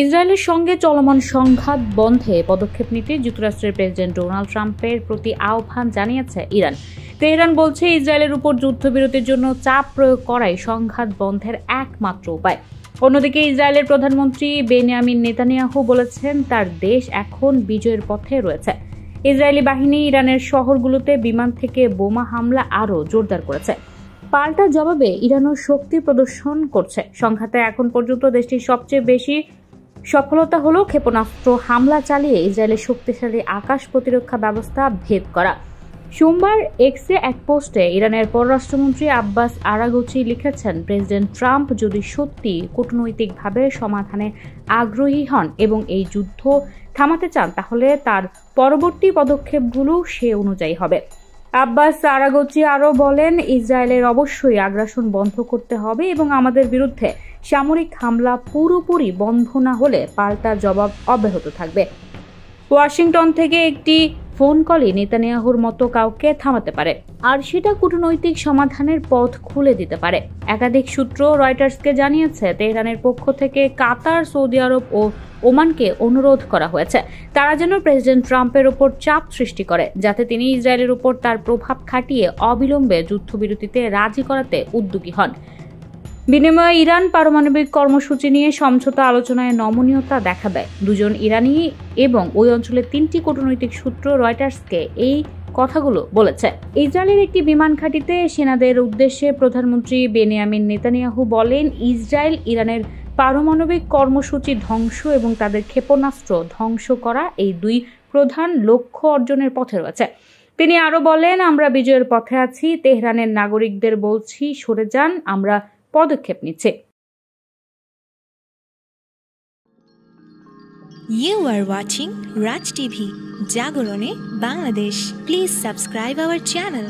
ইসরায়েলের সঙ্গে চলমান সংঘাত বন্ধে পদক্ষেপ নিতে যুক্তরাষ্ট্রের প্রেসিডেন্ট ডোনাল্ড ট্রাম্পের প্রতি আহ্বান জানিয়েছে ইরান। তেহরান বলছে, ইসরায়েলের উপর যুদ্ধবিরতির জন্য চাপ প্রয়োগ করাই সংঘাত বন্ধের একমাত্র উপায়। অন্যদিকে ইসরায়েলের প্রধানমন্ত্রী বেনিয়ামিন নেতানিয়াহু বলেছেন, তার দেশ এখন বিজয়ের পথে রয়েছে। ইসরায়েলি বাহিনী ইরানের শহরগুলোতে বিমান থেকে বোমা হামলা আরও জোরদার করেছে। পাল্টা জবাবে ইরানও শক্তি প্রদর্শন করছে। সংঘাতে এখন পর্যন্ত দেশটির সবচেয়ে বেশি সফলতা হল ক্ষেপণাস্ত্র হামলা চালিয়ে ইসরায়েলের শক্তিশালী আকাশ প্রতিরক্ষা ব্যবস্থা ভেদ করা। সোমবার এক্সে এক পোস্টে ইরানের পররাষ্ট্রমন্ত্রী আব্বাস আরাগচি লিখেছেন, প্রেসিডেন্ট ট্রাম্প যদি সত্যি কূটনৈতিকভাবে সমাধানে আগ্রহী হন এবং এই যুদ্ধ থামাতে চান, তাহলে তার পরবর্তী পদক্ষেপগুলো সে অনুযায়ী হবে। আব্বাস আরাগচি আরও বলেন, ইসরায়েলের অবশ্যই আগ্রাসন বন্ধ করতে হবে এবং আমাদের বিরুদ্ধে সামরিক হামলা পুরোপুরি বন্ধ না হলে পাল্টা জবাব অব্যাহত থাকবে। ওয়াশিংটন থেকে একটি ফোন কলই নেতানিয়াহুর মতো কাউকে থামাতে পারে, আর সেটা কূটনৈতিক সমাধানের পথ খুলে দিতে পারে। একাধিক সূত্র রয়টার্সকে জানিয়েছে, তেহরানের পক্ষ থেকে কাতার, সৌদি আরব ও ওমানকে অনুরোধ করা হয়েছে তারা যেন প্রেসিডেন্ট ট্রাম্পের উপর চাপ সৃষ্টি করে, যাতে তিনি ইসরায়েলের উপর তার প্রভাব খাটিয়ে অবিলম্বে যুদ্ধবিরতিতে রাজি করাতে উদ্যোগী হন। বিনিময়ে ইরান পারমাণবিক কর্মসূচি নিয়ে সমঝোতা আলোচনায় নমনীয়তা দেখাবে। দুজন ইরানি এবং ওই অঞ্চলের 3টি কূটনৈতিক সূত্র রয়টার্সকে এই কথাগুলো বলেছে। ইসরায়েলের একটি বিমান ঘাঁটিতে সেনাদের উদ্দেশ্যে প্রধানমন্ত্রী বেনিয়ামিন নেতানিয়াহু বলেন, ইসরায়েল ইরানের পারমাণবিক কর্মসূচি ধ্বংস এবং তাদের ক্ষেপণাস্ত্র ধ্বংস করা, এই দুই প্রধান লক্ষ্য অর্জনের পথে রয়েছে। তিনি আরও বলেন, আমরা বিজয়ের পথে আছি। তেহরানের নাগরিকদের বলছি, সরে যান, আমরা পদক্ষেপ নিচ্ছে। You are watching Raj TV, জাগরণে Bangladesh. Please subscribe our channel.